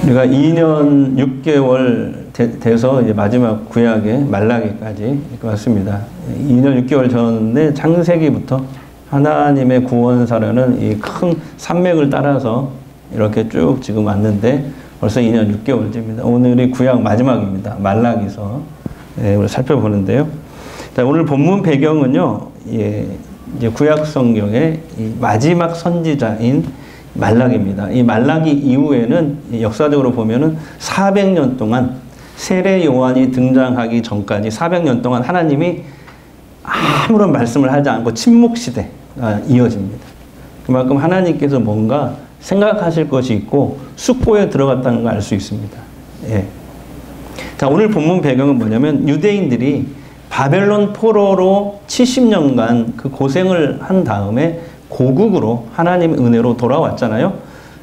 우리가 2년 6개월 돼서 이제 마지막 구약의 말라기까지 왔습니다. 2년 6개월 전에 창세기부터 하나님의 구원사라는 이 큰 산맥을 따라서 이렇게 쭉 지금 왔는데 벌써 2년 6개월째입니다. 오늘이 구약 마지막입니다. 말라기서 우리 살펴보는데요. 자, 오늘 본문 배경은요, 이제 구약 성경의 이 마지막 선지자인 말라기입니다. 이 말라기 이후에는 역사적으로 보면은 400년 동안 세례 요한이 등장하기 전까지 400년 동안 하나님이 아무런 말씀을 하지 않고 침묵 시대가 이어집니다. 그만큼 하나님께서 뭔가 생각하실 것이 있고 숙고에 들어갔다는 걸 알 수 있습니다. 예. 자, 오늘 본문 배경은 뭐냐면 유대인들이 바벨론 포로로 70년간 그 고생을 한 다음에 고국으로 하나님의 은혜로 돌아왔잖아요.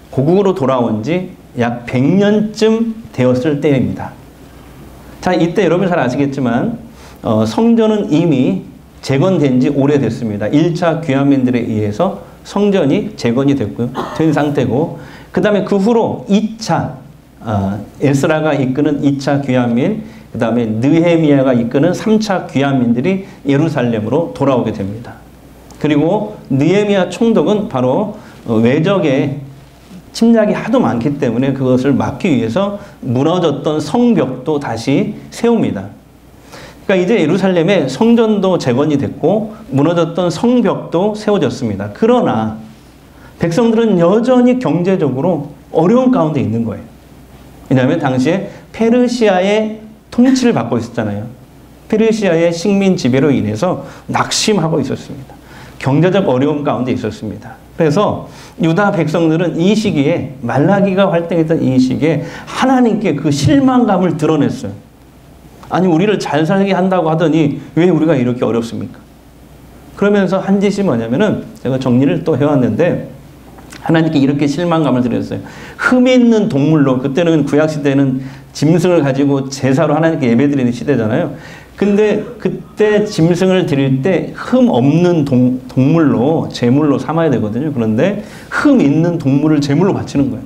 고국으로 돌아온 지 약 100년쯤 되었을 때입니다. 자, 이때 여러분 잘 아시겠지만 성전은 이미 재건된 지 오래됐습니다. 1차 귀환민들에 의해서 성전이 재건이 됐고요. 된 상태고, 그 다음에 그 후로 2차 에스라가 이끄는 2차 귀환민, 그 다음에 느헤미야가 이끄는 3차 귀환민들이 예루살렘으로 돌아오게 됩니다. 그리고 느헤미야 총독은 바로 외적의 침략이 하도 많기 때문에 그것을 막기 위해서 무너졌던 성벽도 다시 세웁니다. 그러니까 이제 예루살렘에 성전도 재건이 됐고 무너졌던 성벽도 세워졌습니다. 그러나 백성들은 여전히 경제적으로 어려운 가운데 있는 거예요. 왜냐하면 당시에 페르시아의 통치를 받고 있었잖아요. 페르시아의 식민 지배로 인해서 낙심하고 있었습니다. 경제적 어려움 가운데 있었습니다. 그래서 유다 백성들은 이 시기에, 말라기가 활동했던 이 시기에 하나님께 그 실망감을 드러냈어요. 아니, 우리를 잘 살게 한다고 하더니 왜 우리가 이렇게 어렵습니까? 그러면서 한 짓이 뭐냐면은, 제가 정리를 또 해왔는데, 하나님께 이렇게 실망감을 드렸어요. 흠 있는 동물로, 그때는 구약시대는 짐승을 가지고 제사로 하나님께 예배드리는 시대잖아요. 근데 그때 짐승을 드릴 때 흠 없는 동물로, 제물로 삼아야 되거든요. 그런데 흠 있는 동물을 제물로 바치는 거예요.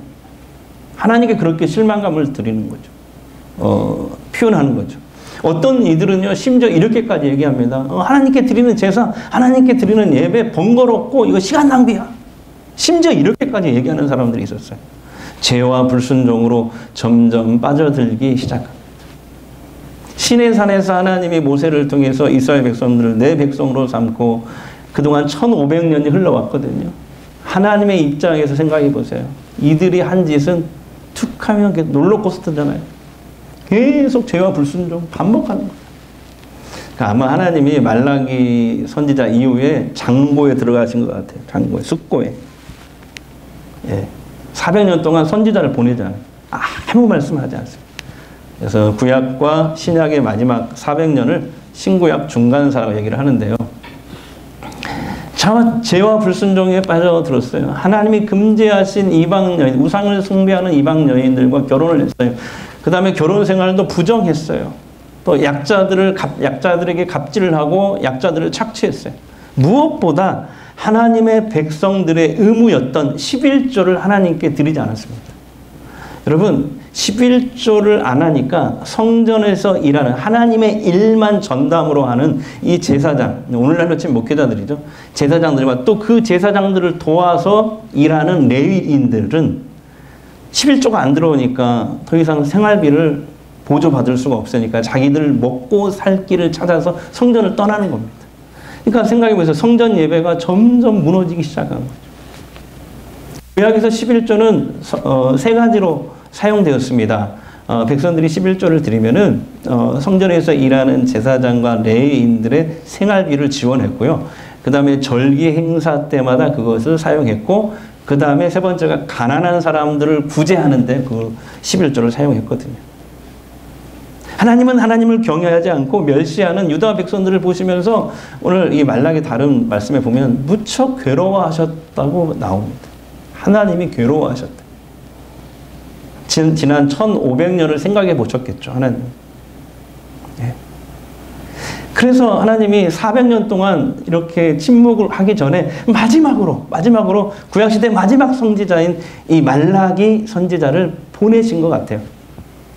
하나님께 그렇게 실망감을 드리는 거죠. 표현하는 거죠. 어떤 이들은요, 심지어 이렇게까지 얘기합니다. 하나님께 드리는 제사, 하나님께 드리는 예배 번거롭고 이거 시간 낭비야. 심지어 이렇게까지 얘기하는 사람들이 있었어요. 죄와 불순종으로 점점 빠져들기 시작합니다. 시내산에서 하나님이 모세를 통해서 이스라엘 백성들을 내 백성으로 삼고 그동안 1500년이 흘러왔거든요. 하나님의 입장에서 생각해 보세요. 이들이 한 짓은 툭 하면 롤러코스터잖아요. 계속 죄와 불순종 반복하는 거예요. 그러니까 아마 하나님이 말라기 선지자 이후에 장고에 들어가신 것 같아요. 장고에, 숙고에. 예. 400년 동안 선지자를 보내잖아요. 아무 말씀하지 않습니다. 그래서 구약과 신약의 마지막 400년을 신구약 중간사라고 얘기를 하는데요. 죄와 불순종에 빠져들었어요. 하나님이 금지하신 이방 여인, 우상을 숭배하는 이방 여인들과 결혼을 했어요. 그 다음에 결혼 생활도 부정했어요. 또 약자들에게 갑질을 하고 약자들을 착취했어요. 무엇보다 하나님의 백성들의 의무였던 11조를 하나님께 드리지 않았습니다. 여러분, 11조를 안 하니까 성전에서 일하는 하나님의 일만 전담으로 하는 이 제사장, 오늘날로 치면 목회자들이죠. 제사장들과 또 그 제사장들을 도와서 일하는 레위인들은 11조가 안 들어오니까 더 이상 생활비를 보조받을 수가 없으니까 자기들 먹고 살 길을 찾아서 성전을 떠나는 겁니다. 그러니까 생각해보세요. 성전 예배가 점점 무너지기 시작한 거죠. 구약에서 11조는 세 가지로 사용되었습니다. 백성들이 11조를 드리면은 성전에서 일하는 제사장과 레위인들의 생활비를 지원했고요. 그 다음에 절기 행사 때마다 그것을 사용했고, 그 다음에 세 번째가 가난한 사람들을 구제하는데 그 11조를 사용했거든요. 하나님은 하나님을 경외하지 않고 멸시하는 유다 백성들을 보시면서 오늘 이 말라기 다른 말씀에 보면 무척 괴로워하셨다고 나옵니다. 하나님이 괴로워하셨다. 지난 1500년을 생각해 보셨겠죠, 하나님. 예. 그래서 하나님이 400년 동안 이렇게 침묵을 하기 전에 마지막으로 구약시대 마지막 선지자인 이 말라기 선지자를 보내신 것 같아요.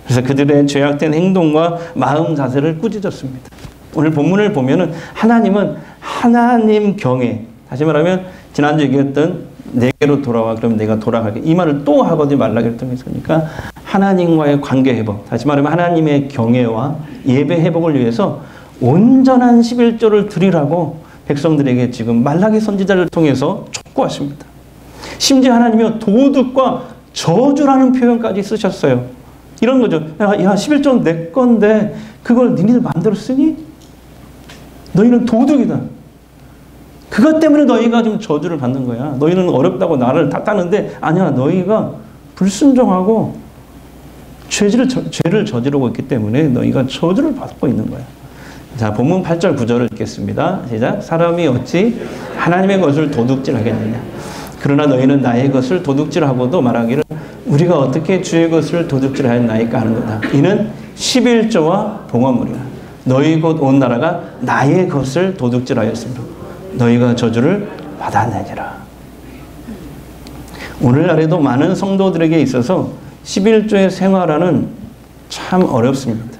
그래서 그들의 죄악된 행동과 마음 자세를 꾸짖었습니다. 오늘 본문을 보면은 하나님은 하나님 경외, 다시 말하면 지난주 얘기했던 내게로 돌아와 그럼 내가 돌아가게, 이 말을 또 하거든요. 말라기를 통해서. 그러니까 하나님과의 관계 회복, 다시 말하면 하나님의 경외와 예배 회복을 위해서 온전한 11조를 드리라고 백성들에게 지금 말라기 선지자를 통해서 촉구하십니다. 심지어 하나님이 도둑과 저주라는 표현까지 쓰셨어요. 이런 거죠. 야 11조는 내 건데 그걸 니네들 마음대로 쓰니? 너희는 도둑이다. 그것 때문에 너희가 지금 저주를 받는 거야. 너희는 어렵다고 나를 탓하는데 아니야, 너희가 불순종하고 죄를 저지르고 있기 때문에 너희가 저주를 받고 있는 거야. 자, 본문 8절 9절을 읽겠습니다. 시작. 사람이 어찌 하나님의 것을 도둑질하겠느냐. 그러나 너희는 나의 것을 도둑질하고도 말하기를 우리가 어떻게 주의 것을 도둑질하였나이까 하는도다. 이는 11조와 봉헌물이라. 너희 곧 온 나라가 나의 것을 도둑질하였으므로 너희가 저주를 받았느니라. 오늘날에도 많은 성도들에게 있어서 11조의 생활하는 참 어렵습니다.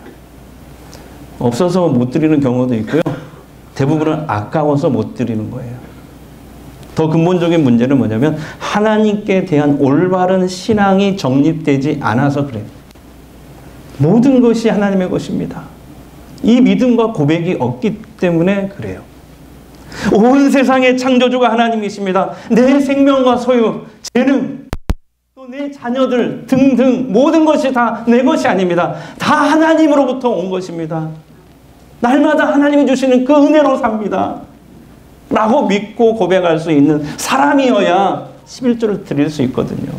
없어서 못 드리는 경우도 있고요. 대부분은 아까워서 못 드리는 거예요. 더 근본적인 문제는 뭐냐면 하나님께 대한 올바른 신앙이 정립되지 않아서 그래요. 모든 것이 하나님의 것입니다. 이 믿음과 고백이 없기 때문에 그래요. 온 세상의 창조주가 하나님이십니다. 내 생명과 소유, 재능, 또 내 자녀들 등등 모든 것이 다 내 것이 아닙니다. 다 하나님으로부터 온 것입니다. 날마다 하나님이 주시는 그 은혜로 삽니다. 라고 믿고 고백할 수 있는 사람이어야 11조를 드릴 수 있거든요.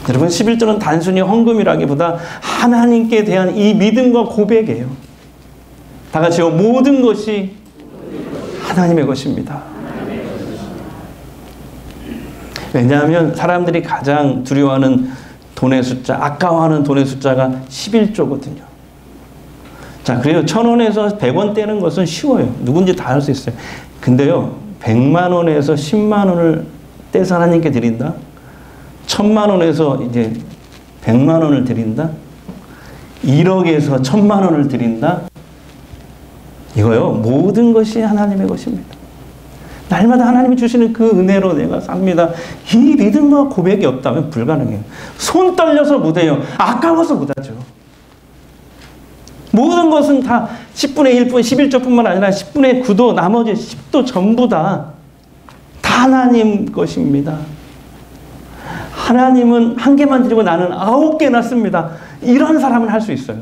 여러분, 11조는 단순히 헌금이라기보다 하나님께 대한 이 믿음과 고백이에요. 다 같이요. 모든 것이 하나님의 것입니다. 왜냐하면 사람들이 가장 두려워하는 돈의 숫자, 아까워하는 돈의 숫자가 11조거든요. 자, 그래요. 1,000원에서 100원 떼는 것은 쉬워요. 누군지 다 할 수 있어요. 근데요, 100만 원에서 10만 원을 떼서 하나님께 드린다? 1,000만 원에서 이제 100만 원을 드린다? 1억에서 1,000만 원을 드린다? 이거요, 모든 것이 하나님의 것입니다. 날마다 하나님이 주시는 그 은혜로 내가 삽니다. 이 믿음과 고백이 없다면 불가능해요. 손 떨려서 못해요. 아까워서 못하죠. 모든 것은 다 10분의 1분, 11조뿐만 아니라 10분의 9도, 나머지 10도 전부 다 하나님 것입니다. 하나님은 한 개만 드리고 나는 9개나 씁니다. 이런 사람은 할 수 있어요.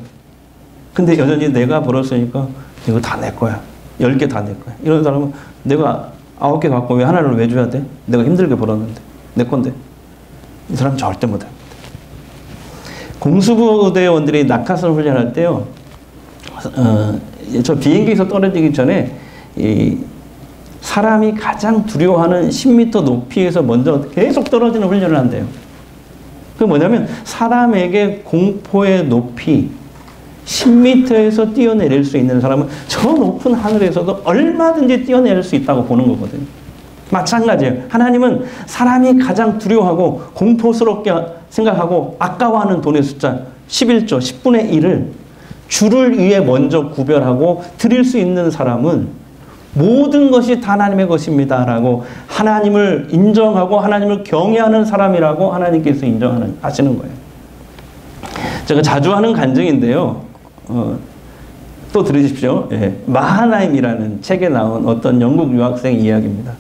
근데 여전히 내가 벌었으니까 이거 다 내 거야. 10개 다 내 거야. 이런 사람은 내가 9개 갖고 왜 하나를 왜 줘야 돼? 내가 힘들게 벌었는데. 내 건데. 이 사람 절대 못합니다. 공수부대원들이 낙하산 훈련할 때요. 저 비행기에서 떨어지기 전에 이 사람이 가장 두려워하는 10m 높이에서 먼저 계속 떨어지는 훈련을 한대요. 그게 뭐냐면 사람에게 공포의 높이 10m에서 뛰어내릴 수 있는 사람은 저 높은 하늘에서도 얼마든지 뛰어내릴 수 있다고 보는 거거든요. 마찬가지예요. 하나님은 사람이 가장 두려워하고 공포스럽게 생각하고 아까워하는 돈의 숫자 11조, 10분의 1을 주를 위해 먼저 구별하고 드릴 수 있는 사람은 모든 것이 다 하나님의 것입니다 라고 하나님을 인정하고 하나님을 경외하는 사람이라고 하나님께서 인정하시는 거예요. 제가 자주 하는 간증인데요. 또 들으십시오. 예, 마하나임이라는 책에 나온 어떤 영국 유학생 이야기입니다.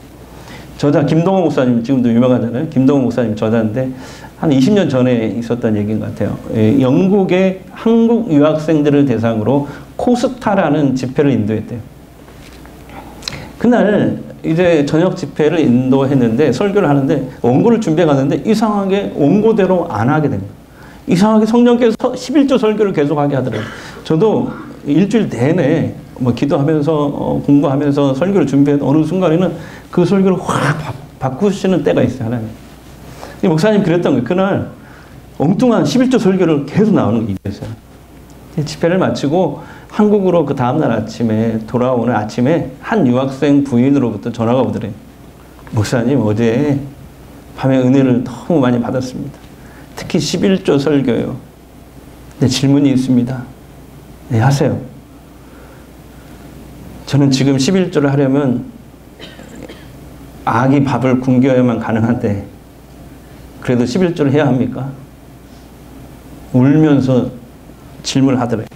저자 김동호 목사님, 지금도 유명하잖아요. 김동호 목사님 저자인데 한 20년 전에 있었던 얘기인 것 같아요. 예, 영국의 한국 유학생들을 대상으로 코스타라는 집회를 인도했대요. 그날 이제 저녁 집회를 인도했는데 설교를 하는데 원고를 준비해 갔는데 이상하게 원고대로 안 하게 된 거예요. 이상하게 성령께서 11조 설교를 계속하게 하더라고요. 저도 일주일 내내 뭐 기도하면서 공부하면서 설교를 준비했던 어느 순간에는 그 설교를 확 바꾸시는 때가 있어요. 하나님. 목사님 그랬던 거예요. 그날 엉뚱한 11조 설교를 계속 나오는 게 있었어요. 집회를 마치고 한국으로 그 다음날 아침에 돌아오는 아침에 한 유학생 부인으로부터 전화가 오더래요. 목사님, 어제 밤에 은혜를 너무 많이 받았습니다. 특히 11조 설교요. 네, 질문이 있습니다. 네, 하세요. 저는 지금 11조를 하려면 아기 밥을 굶겨야만 가능한데 그래도 11조를 해야 합니까? 울면서 질문을 하더래요.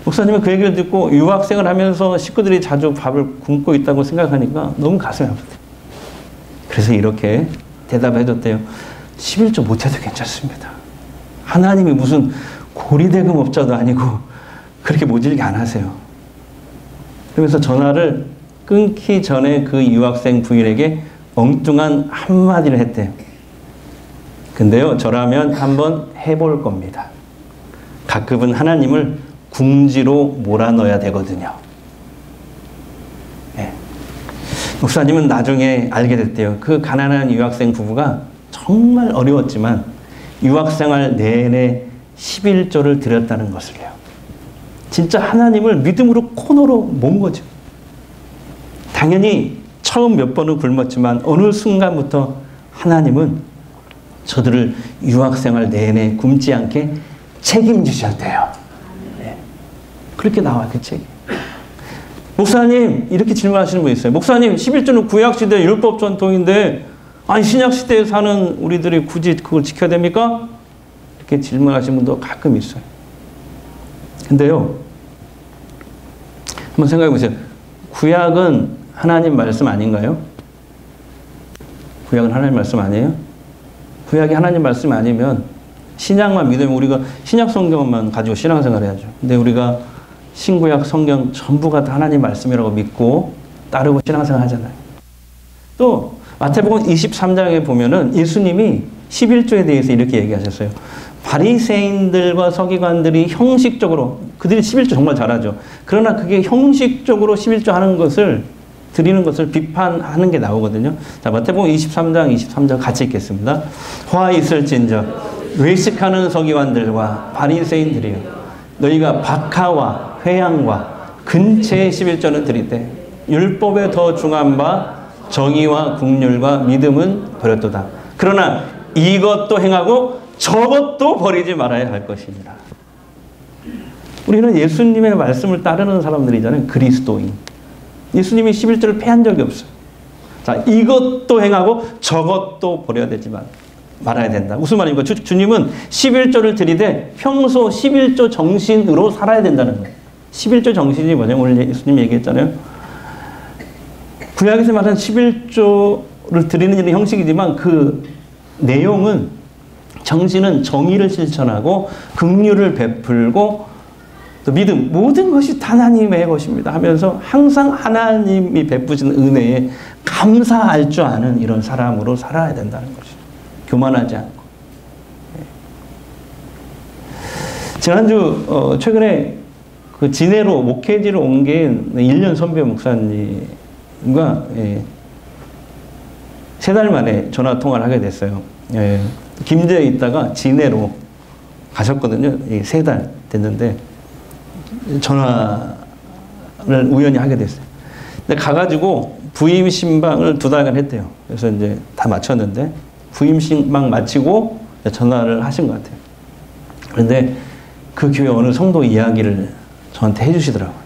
목사님은 그 얘기를 듣고 유학생을 하면서 식구들이 자주 밥을 굶고 있다고 생각하니까 너무 가슴이 아프대요. 그래서 이렇게 대답해 줬대요. 11조 못해도 괜찮습니다. 하나님이 무슨 고리대금업자도 아니고 그렇게 모질게 안 하세요. 그러면서 전화를 끊기 전에 그 유학생 부인에게 엉뚱한 한마디를 했대요. 근데요, 저라면 한번 해볼 겁니다. 가끔은 하나님을 궁지로 몰아넣어야 되거든요. 네. 목사님은 나중에 알게 됐대요. 그 가난한 유학생 부부가 정말 어려웠지만 유학생활 내내 11조를 드렸다는 것을요. 진짜 하나님을 믿음으로 코너로 모은 거죠. 당연히 처음 몇 번은 굶었지만 어느 순간부터 하나님은 저들을 유학생활 내내 굶지 않게 책임지셨대요. 네. 그렇게 나와 그 책이. 목사님, 이렇게 질문하시는 분 있어요. 목사님, 11조는 구약시대 율법 전통인데 아니 신약시대에 사는 우리들이 굳이 그걸 지켜야 됩니까? 이렇게 질문하시는 분도 가끔 있어요. 근데요, 한번 생각해 보세요. 구약은 하나님 말씀 아닌가요? 구약은 하나님 말씀 아니에요? 구약이 하나님 말씀 아니면 신약만 믿으면 우리가 신약 성경만 가지고 신앙생활 해야죠. 근데 우리가 신구약 성경 전부가 다 하나님 말씀이라고 믿고 따르고 신앙생활 하잖아요. 또 마태복음 23장에 보면은 예수님이 11조에 대해서 이렇게 얘기하셨어요. 바리새인들과 서기관들이 형식적으로, 그들이 11조 정말 잘하죠. 그러나 그게 형식적으로 11조 하는 것을, 드리는 것을 비판하는 게 나오거든요. 자, 마태복음 23장 같이 읽겠습니다. 화 있을진저 외식하는 서기관들과 바리새인들이여, 너희가 박하와 회양과 근체의 11조는 드리되 율법에 더 중한 바 정의와 국률과 믿음은 버렸도다. 그러나 이것도 행하고 저것도 버리지 말아야 할 것이니라. 우리는 예수님의 말씀을 따르는 사람들이잖아요. 그리스도인. 예수님이 11조를 폐한 적이 없어요. 자, 이것도 행하고 저것도 버려야 되지만 말아야 된다. 무슨 말입니까? 주님은 11조를 드리되 평소 11조 정신으로 살아야 된다는 거예요. 11조 정신이 뭐냐? 오늘 예수님 얘기했잖아요. 구약에서 말하는 11조를 드리는 일은 형식이지만 그 내용은, 정신은 정의를 실천하고 긍휼을 베풀고 또 믿음, 모든 것이 다 하나님의 것입니다 하면서 항상 하나님이 베푸신 은혜에 감사할 줄 아는 이런 사람으로 살아야 된다는 거죠. 교만하지 않고. 지난주 최근에 그 진해로 목회지를 옮긴 1년 선배 목사님과 3달 만에 전화 통화를 하게 됐어요. 김제에 있다가 진해로 가셨거든요. 3달 됐는데 전화를 우연히 하게 됐어요. 근데 가가지고 부임 신방을 2달간 했대요. 그래서 이제 다 마쳤는데 부임 신방 마치고 전화를 하신 것 같아요. 그런데 그 교회 어느 성도 이야기를 저한테 해주시더라고요.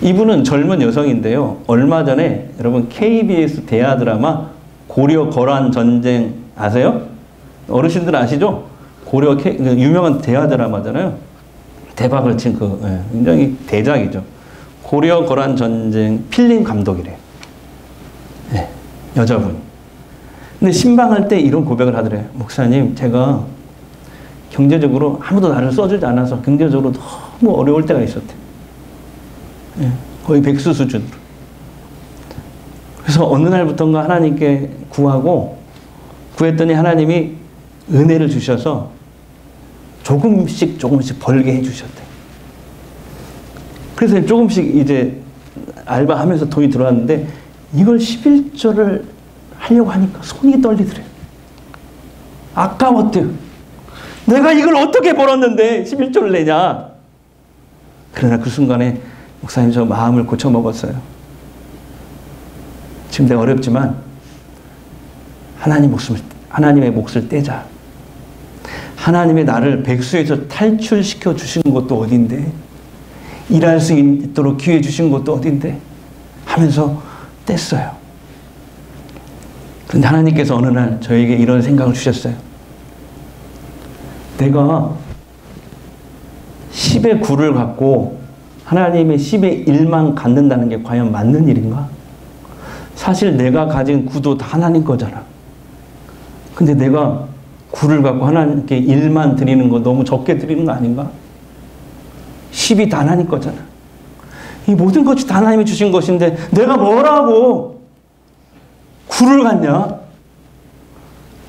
이분은 젊은 여성인데요. 얼마 전에 여러분 KBS 대하 드라마 고려 거란 전쟁 아세요? 어르신들 아시죠? 고려 유명한 대하 드라마잖아요. 대박을 친 굉장히 대작이죠. 고려 거란 전쟁 필름 감독이래요. 네, 여자분. 근데 신방할 때 이런 고백을 하더래요. 목사님, 제가 경제적으로 아무도 나를 써주지 않아서 경제적으로 너무 어려울 때가 있었대요. 네, 거의 백수 수준으로. 그래서 어느 날부터인가 하나님께 구했더니 하나님이 은혜를 주셔서 조금씩 벌게 해주셨대요. 그래서 조금씩 이제 알바하면서 돈이 들어왔는데 이걸 11조를 하려고 하니까 손이 떨리더래요. 아까웠대요. 내가 이걸 어떻게 벌었는데 11조를 내냐. 그러나 그 순간에 목사님 저 마음을 고쳐먹었어요. 지금 내가 어렵지만 하나님의 몫을 떼자. 하나님의 나를 백수에서 탈출시켜 주신 것도 어딘데, 일할 수 있도록 기회 주신 것도 어딘데 하면서 뗐어요. 그런데 하나님께서 어느 날 저에게 이런 생각을 주셨어요. 내가 10의 9를 갖고 하나님의 10의 1만 갖는다는 게 과연 맞는 일인가? 사실 내가 가진 9도 다 하나님 거잖아. 근데 내가 9를 갖고 하나님께 1만 드리는 거 너무 적게 드리는 거 아닌가? 10이 다 하나님 거잖아. 이 모든 것이 다 하나님이 주신 것인데 내가 뭐라고 9를 갖냐?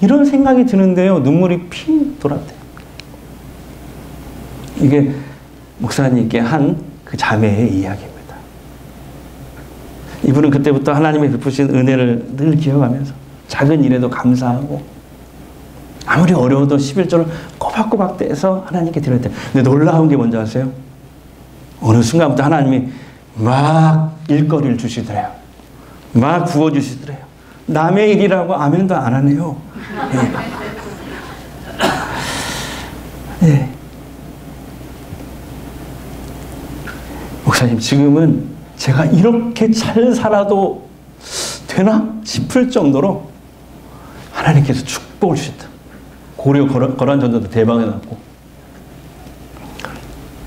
이런 생각이 드는데요. 눈물이 핑 돌았대요. 이게 목사님께 한 그 자매의 이야기입니다. 이분은 그때부터 하나님의 베푸신 은혜를 늘 기억하면서 작은 일에도 감사하고 아무리 어려워도 11조를 꼬박꼬박 떼서 하나님께 드려야 돼요. 근데 놀라운 게 뭔지 아세요? 어느 순간부터 하나님이 막 일거리를 주시더래요. 막 구워주시더래요. 남의 일이라고 아멘도 안 하네요. 네. 네. 목사님, 지금은 제가 이렇게 잘 살아도 되나 싶을 정도로 하나님께서 축복을 주셨다. 고려 거란전도도 대박이 났고.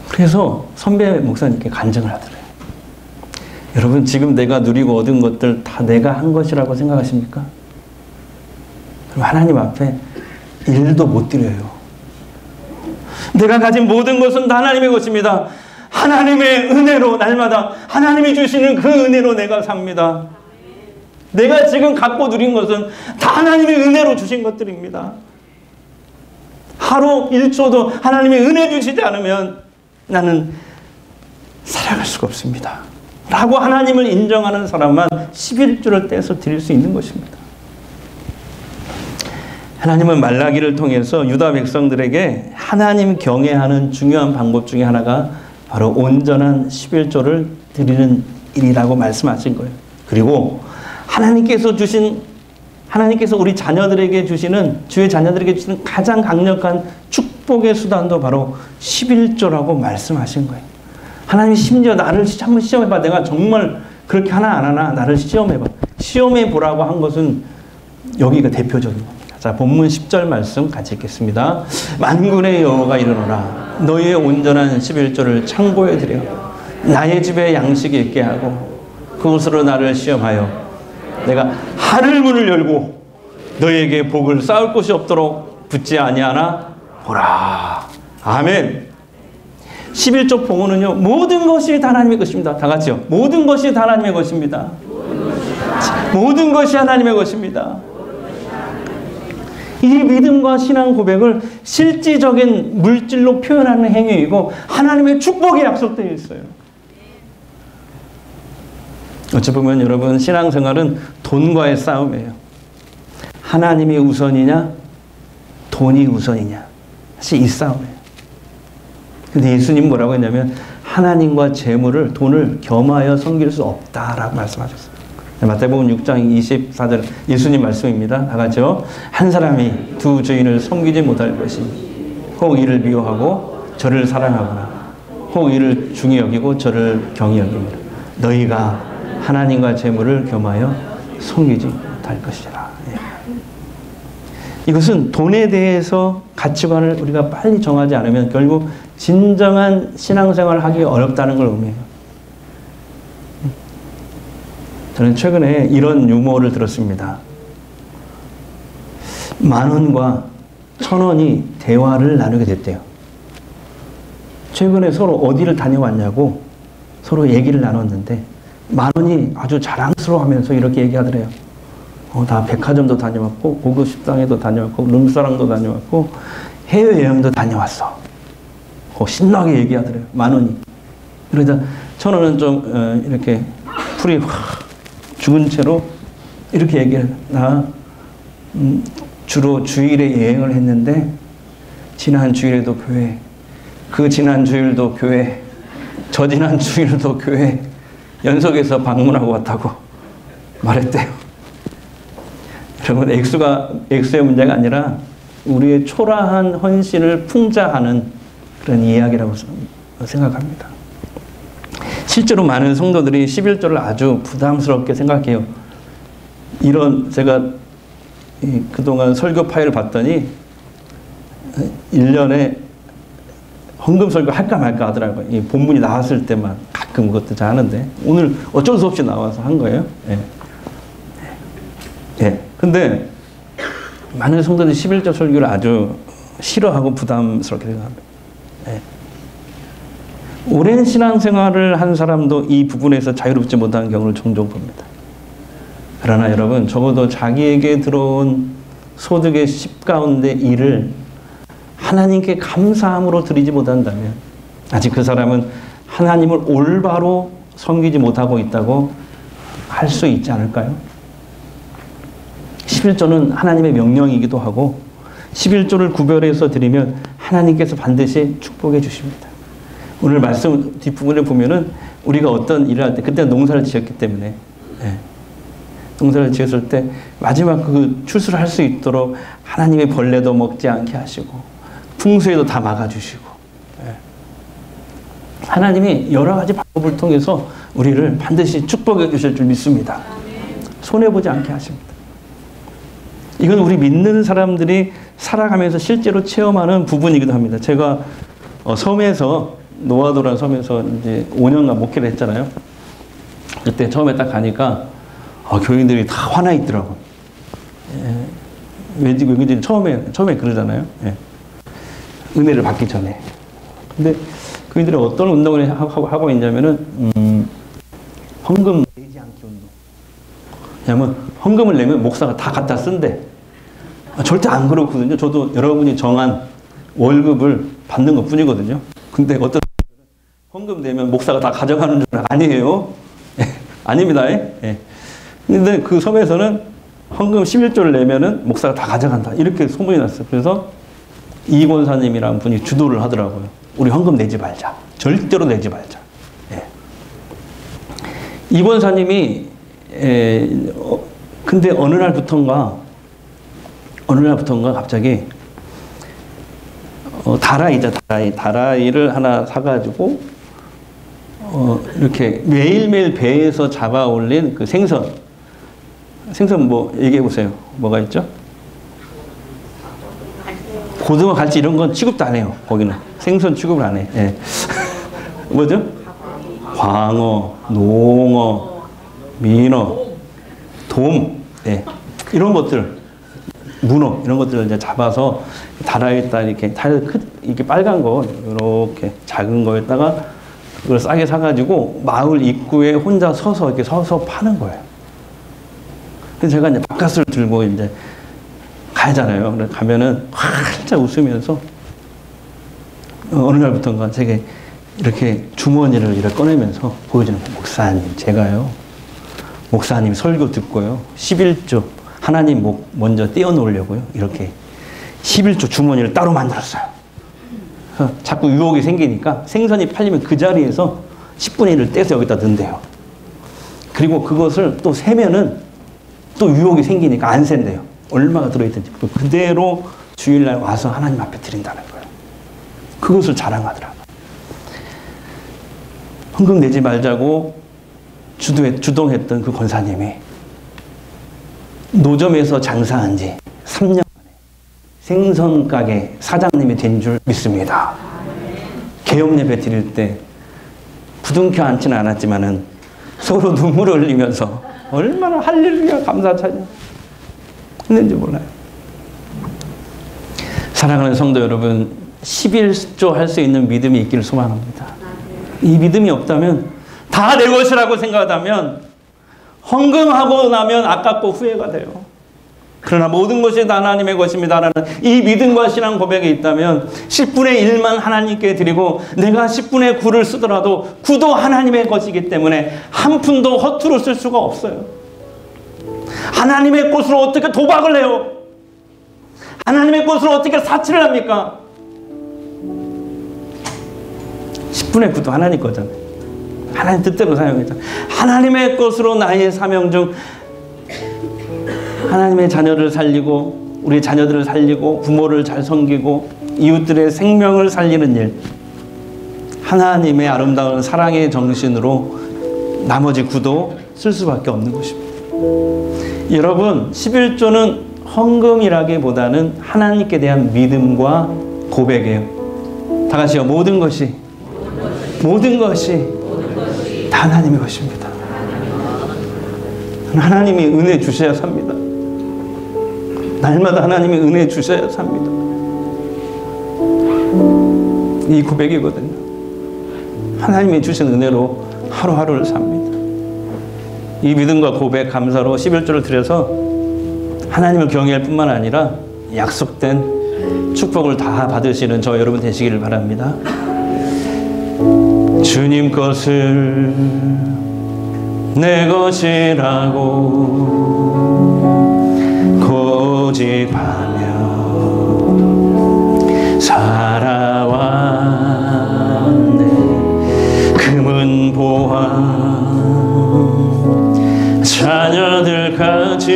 그래서 선배 목사님께 간증을 하더래요. 여러분, 지금 내가 누리고 얻은 것들 다 내가 한 것이라고 생각하십니까? 그럼 하나님 앞에 일도 못 드려요. 내가 가진 모든 것은 다 하나님의 것입니다. 하나님의 은혜로 날마다 하나님이 주시는 그 은혜로 내가 삽니다. 내가 지금 갖고 누린 것은 다 하나님의 은혜로 주신 것들입니다. 하루 1초도 하나님의 은혜 주시지 않으면 나는 살아갈 수가 없습니다. 라고 하나님을 인정하는 사람만 11조를 떼서 드릴 수 있는 것입니다. 하나님은 말라기를 통해서 유다 백성들에게 하나님 경외하는 중요한 방법 중에 하나가 바로 온전한 11조를 드리는 일이라고 말씀하신 거예요. 그리고 하나님께서 우리 자녀들에게 주시는, 주의 자녀들에게 주시는 가장 강력한 축복의 수단도 바로 11조라고 말씀하신 거예요. 하나님이 심지어 나를 한번 시험해봐. 내가 정말 그렇게 하나 안 하나 나를 시험해봐. 시험해보라고 한 것은 여기가 대표적인 겁니다. 자, 본문 10절 말씀 같이 읽겠습니다. 만군의 여호와가 이르노라. 너희의 온전한 11조를 창고에 들여 나의 집에 양식이 있게 하고 그곳으로 나를 시험하여 내가 하늘 문을 열고 너희에게 복을 쌓을 곳이 없도록 붙지 아니하나 보라. 아멘. 11조 봉헌은요, 모든 것이 다 하나님의 것입니다. 다 같이요. 모든 것이 다 하나님의 것입니다. 모든 것이 하나님의 것입니다. 이 믿음과 신앙 고백을 실질적인 물질로 표현하는 행위이고 하나님의 축복이 약속되어 있어요. 어찌 보면 여러분, 신앙생활은 돈과의 싸움이에요. 하나님이 우선이냐 돈이 우선이냐, 사실 이 싸움이에요. 근데 예수님 뭐라고 했냐면 하나님과 재물을, 돈을 겸하여 섬길 수 없다라고 말씀하셨어요. 마태복음 6장 24절 예수님 말씀입니다. 다 같이요. 한 사람이 두 주인을 섬기지 못할 것이 혹 이를 미워하고 저를 사랑하거나 혹 이를 중히 여기고 저를 경히 여깁니다. 너희가 하나님과 재물을 겸하여 섬기지 못할 것이라. 이것은 돈에 대해서 가치관을 우리가 빨리 정하지 않으면 결국 진정한 신앙생활을 하기 어렵다는 걸 의미해요. 저는 최근에 이런 유머를 들었습니다. 10,000원과 1,000원이 대화를 나누게 됐대요. 최근에 서로 어디를 다녀왔냐고 서로 얘기를 나눴는데 10,000원이 아주 자랑스러워하면서 이렇게 얘기하더래요. 다 백화점도 다녀왔고 고급 식당에도 다녀왔고 룸사랑도 다녀왔고 해외여행도 다녀왔어. 신나게 얘기하더래요. 10,000원이. 그러자 1,000원은 좀 이렇게 풀이 확 죽은 채로 이렇게 얘기해요. 나 주로 주일에 여행을 했는데 지난 주일에도 교회, 그 지난 주일도 교회, 저지난 주일도 교회 연속해서 방문하고 왔다고 말했대요. 여러분, 액수의 문제가 아니라 우리의 초라한 헌신을 풍자하는 그런 이야기라고 생각합니다. 실제로 많은 성도들이 11조를 아주 부담스럽게 생각해요. 제가 그동안 설교 파일을 봤더니 1년에 헌금 설교 할까 말까 하더라고요. 이 본문이 나왔을 때만 가끔 그것도 잘 하는데 오늘 어쩔 수 없이 나와서 한 거예요. 근데 많은 성도들이 11조 설교를 아주 싫어하고 부담스럽게 생각합니다. 오랜 신앙생활을 한 사람도 이 부분에서 자유롭지 못한 경우를 종종 봅니다. 그러나 여러분, 적어도 자기에게 들어온 소득의 10 가운데 1을 하나님께 감사함으로 드리지 못한다면 아직 그 사람은 하나님을 올바로 섬기지 못하고 있다고 할 수 있지 않을까요? 11조는 하나님의 명령이기도 하고 11조를 구별해서 드리면 하나님께서 반드시 축복해 주십니다. 오늘 말씀 뒷부분에 보면은 우리가 어떤 일을 할 때, 그때 농사를 지었기 때문에, 농사를 지었을 때 마지막 그 출수를 할 수 있도록 하나님의 벌레도 먹지 않게 하시고 풍수에도 다 막아주시고, 하나님이 여러 가지 방법을 통해서 우리를 반드시 축복해 주실 줄 믿습니다. 손해보지 않게 하십니다. 이건 우리 믿는 사람들이 살아가면서 실제로 체험하는 부분이기도 합니다. 제가 섬에서, 노아도라는 섬에서 이제 5년간 목회를 했잖아요. 그때 처음에 딱 가니까 교인들이 다 화나 있더라고요. 왜냐면 처음에 그러잖아요. 은혜를 받기 전에. 근데 교인들이 어떤 운동을 하고 있냐면은 헌금 내지 않기 운동. 왜냐면 헌금을 내면 목사가 다 갖다 쓴대. 절대 안 그렇거든요. 저도 여러분이 정한 월급을 받는 것 뿐이거든요. 근데 어떤 헌금 내면 목사가 다 가져가는 줄 아니에요. 아닙니다. 근데 그 섬에서는 헌금 11조를 내면은 목사가 다 가져간다. 이렇게 소문이 났어요. 그래서 이 권사님이라는 분이 주도를 하더라고요. 우리 헌금 내지 말자. 절대로 내지 말자. 이 권사님이 근데 어느 날부턴가 갑자기 다라이를 하나 사가지고 이렇게 매일매일 배에서 잡아 올린 그 생선 뭐 얘기해 보세요. 뭐가 있죠? 고등어, 갈치 이런 건 취급도 안 해요. 거기는 생선 취급을 안 해. 뭐죠? 광어, 농어, 민어, 돔, 이런 것들, 문어 이런 것들을 이제 잡아서 다라에다 이렇게 빨간 거 이렇게 작은 거에다가 그걸 싸게 사가지고 마을 입구에 혼자 이렇게 서서 파는 거예요. 그래서 제가 이제 바깥을 들고 이제 가잖아요. 그래서 가면은 활짝 웃으면서 어느 날부터인가 제게 이렇게 주머니를 이렇게 꺼내면서 보여주는 거예요. 목사님, 제가요. 목사님 설교 듣고요. 11조 하나님 목 먼저 떼어놓으려고요. 이렇게 11조 주머니를 따로 만들었어요. 자꾸 유혹이 생기니까 생선이 팔리면 그 자리에서 10분의 1을 떼서 여기다 넣는데요. 그리고 그것을 또 세면은 또 유혹이 생기니까 안 센대요. 얼마가 들어있든지. 그대로 주일날 와서 하나님 앞에 드린다는 거예요. 그것을 자랑하더라고요. 헌금 내지 말자고 주동했던 그 권사님이 노점에서 장사한 지 3년 생선 가게 사장님이 된 줄 믿습니다. 개업 예배 드릴 때 부둥켜 앉지는 않았지만은 서로 눈물을 흘리면서 얼마나 할렐루야 감사차냐 했는지 몰라요. 사랑하는 성도 여러분, 11조 할 수 있는 믿음이 있기를 소망합니다. 이 믿음이 없다면, 다 내 것이라고 생각하다면 헌금하고 나면 아깝고 후회가 돼요. 그러나 모든 것이 다 하나님의 것입니다라는 이 믿음과 신앙 고백이 있다면 10분의 1만 하나님께 드리고 내가 10분의 9를 쓰더라도 9도 하나님의 것이기 때문에 한 푼도 허투루 쓸 수가 없어요. 하나님의 것으로 어떻게 도박을 해요? 하나님의 것으로 어떻게 사치를 합니까? 10분의 9도 하나님 거잖아요. 하나님 뜻대로 사용했다. 하나님의 것으로 나의 사명 중 하나님의 자녀를 살리고 우리 자녀들을 살리고 부모를 잘 섬기고 이웃들의 생명을 살리는 일, 하나님의 아름다운 사랑의 정신으로 나머지 구도 쓸 수밖에 없는 것입니다. 여러분, 11조는 헌금이라기보다는 하나님께 대한 믿음과 고백이에요. 다 같이요. 모든 것이 다 하나님의 것입니다. 하나님이 은혜 주셔야 삽니다. 날마다 하나님이 은혜 주셔야 삽니다. 이 고백이거든요. 하나님이 주신 은혜로 하루하루를 삽니다. 이 믿음과 고백, 감사로 11조를 드려서 하나님을 경외할 뿐만 아니라 약속된 축복을 다 받으시는 저 여러분 되시기를 바랍니다. 주님 것을 내 것이라고 고집하며 살아왔네. 금은 보화 자녀들까지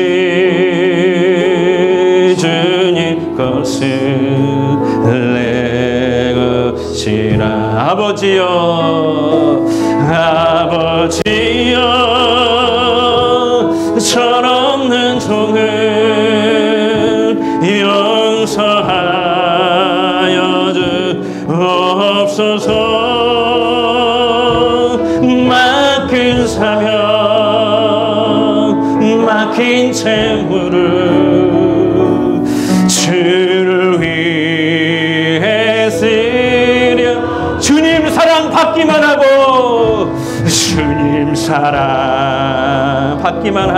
주님 것을 내 것이라. 아버지여 철없는 종을 용서하여 주옵소서. 맡긴 사명 맡긴 재물을 주를 위해 쓰려. 주님 사랑 받기만 하고 주님 사랑 받기만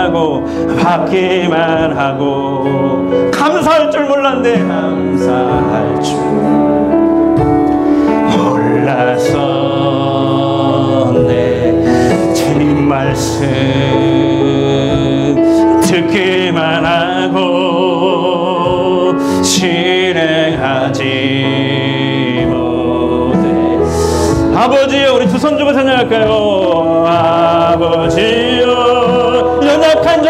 하고 감사할 줄 몰랐네. 감사할 줄 몰랐었네. 주님 말씀 듣기만 하고 실행하지 못해. 아버지여, 우리 두 손 주고 찬양할까요? 아버지여, 연약한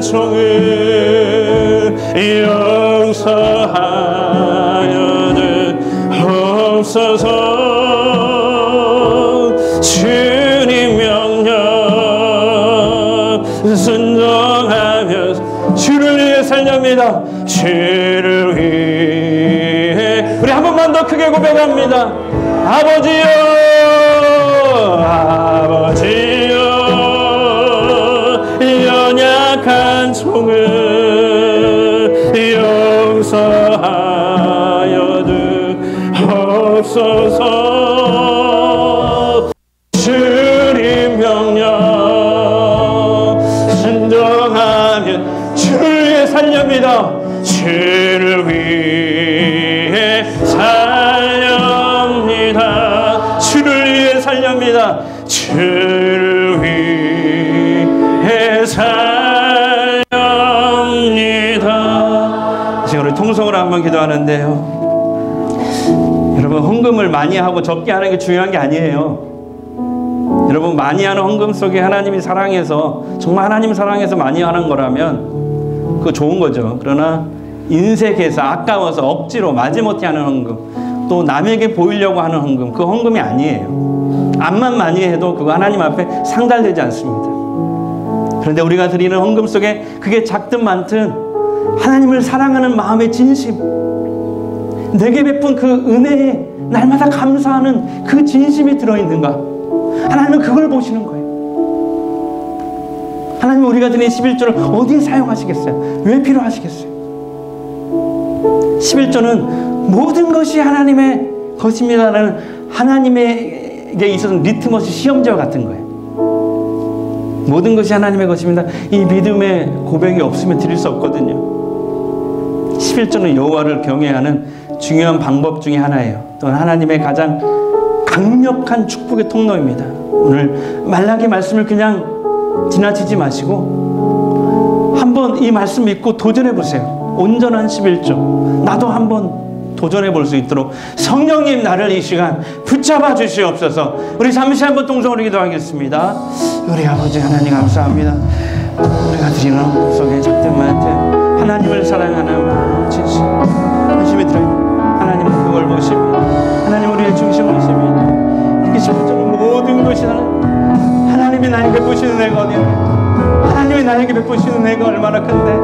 종을 용서하여 주옵소서. 주님 명령 순종하며 주를 위해 살렵니다. 주를 위해. 우리 한 번만 더 크게 고백합니다. 아버지여, 연약한 종을 용서하여 주옵소서. 주님 명령 순종하면 주를 위해 살렵니다. 주를 위해 살렵니다. 주를 위해 살렵니다. 주를 위해 살렵니다. 지금 우리 통성으로 한번 기도하는데요. 여러분, 헌금을 많이 하고 적게 하는 게 중요한 게 아니에요. 여러분, 많이 하는 헌금 속에 하나님이 사랑해서, 정말 하나님 사랑해서 많이 하는 거라면 그거 좋은 거죠. 그러나 인색해서 아까워서 억지로 마지못해 하는 헌금, 또 남에게 보이려고 하는 헌금, 그 헌금이 아니에요. 암만 많이 해도 그거 하나님 앞에 상달되지 않습니다. 그런데 우리가 드리는 헌금 속에 그게 작든 많든 하나님을 사랑하는 마음의 진심, 내게 베푼 그 은혜에 날마다 감사하는 그 진심이 들어있는가, 하나님은 그걸 보시는 거예요. 하나님은 우리가 드린 11조를 어디에 사용하시겠어요? 왜 필요하시겠어요? 11조는 모든 것이 하나님의 것입니다라는 하나님에게 있어서는 리트머스 시험지와 같은 거예요. 모든 것이 하나님의 것입니다. 이 믿음의 고백이 없으면 드릴 수 없거든요. 11조는 여호와를 경외하는 중요한 방법 중에 하나예요. 또한 하나님의 가장 강력한 축복의 통로입니다. 오늘 말라기 말씀을 그냥 지나치지 마시고 한번 이 말씀 믿고 도전해 보세요. 온전한 11조 나도 한번 도전해 볼 수 있도록 성령님 나를 이 시간 붙잡아 주시옵소서. 우리 잠시 한번 동성으로 기도하겠습니다. 우리 아버지 하나님 감사합니다. 우리가 드리는 속에 작정한테 하나님을 사랑하는 진심 관심이 들어있는 하나님은 그걸 보십니다. 하나님 우리의 중심을 보십니다. 이렇게 싶은 모든 것이 하나님이 나에게 베푸시는 은혜가 어디야? 하나님이 나에게 베푸시는 은혜가 얼마나 큰데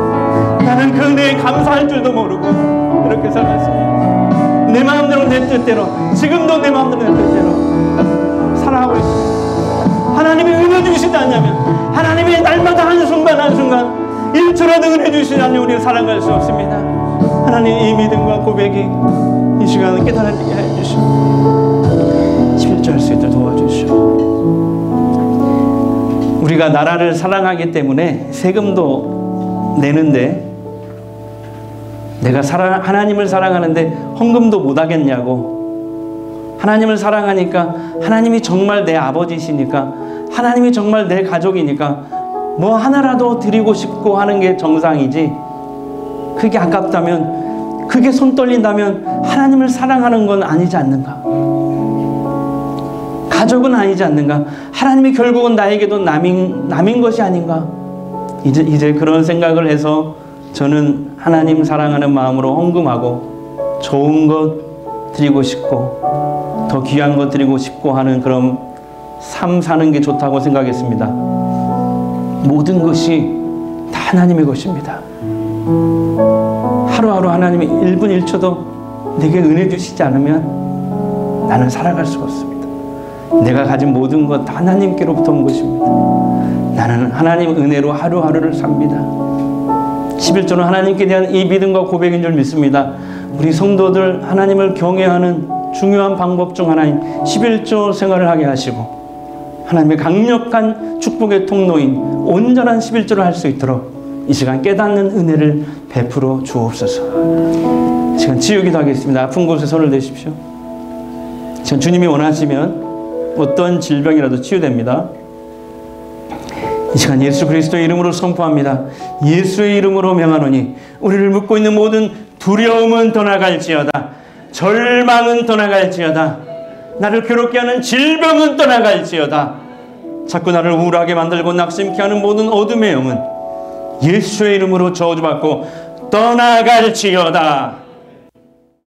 나는 그 은혜에 감사할 줄도 모르고 그렇게 살았어요. 내 마음대로 내 뜻대로 지금도 내 마음대로 내 뜻대로 살아가고 있습니다. 하나님이 은혜 주시지 않냐면 하나님이 날마다 한순간 한순간 1초라도 은혜 주시지 않으면 우리는 살아갈 수 없습니다. 하나님 이 믿음과 고백이 이 시간을 깨달아지게 해주시고 11절 할 수 있도록 도와주시오. 우리가 나라를 사랑하기 때문에 세금도 내는데 내가 하나님을 사랑하는데 헌금도 못하겠냐고. 하나님을 사랑하니까 하나님이 정말 내 아버지시니까 하나님이 정말 내 가족이니까 뭐 하나라도 드리고 싶고 하는 게 정상이지, 그게 아깝다면 그게 손 떨린다면 하나님을 사랑하는 건 아니지 않는가? 가족은 아니지 않는가? 하나님이 결국은 나에게도 남인 것이 아닌가? 이제 그런 생각을 해서 저는 하나님 사랑하는 마음으로 헌금하고 좋은 것 드리고 싶고 더 귀한 것 드리고 싶고 하는 그런 삶 사는 게 좋다고 생각했습니다. 모든 것이 다 하나님의 것입니다. 하루하루 하나님이 1분 1초도 내게 은혜 주시지 않으면 나는 살아갈 수가 없습니다. 내가 가진 모든 것 다 하나님께로부터 온 것입니다. 나는 하나님 은혜로 하루하루를 삽니다. 11조는 하나님께 대한 이 믿음과 고백인 줄 믿습니다. 우리 성도들 하나님을 경외하는 중요한 방법 중 하나인 11조 생활을 하게 하시고 하나님의 강력한 축복의 통로인 온전한 11조를 할 수 있도록 이 시간 깨닫는 은혜를 베풀어 주옵소서. 이 시간 치유기도 하겠습니다. 아픈 곳에 손을 대십시오. 전 주님이 원하시면 어떤 질병이라도 치유됩니다. 이 시간 예수 그리스도의 이름으로 선포합니다. 예수의 이름으로 명하노니 우리를 묶고 있는 모든 두려움은 떠나갈지어다. 절망은 떠나갈지어다. 나를 괴롭게 하는 질병은 떠나갈지어다. 자꾸 나를 우울하게 만들고 낙심케 하는 모든 어둠의 영은 예수의 이름으로 저주받고 떠나갈지어다.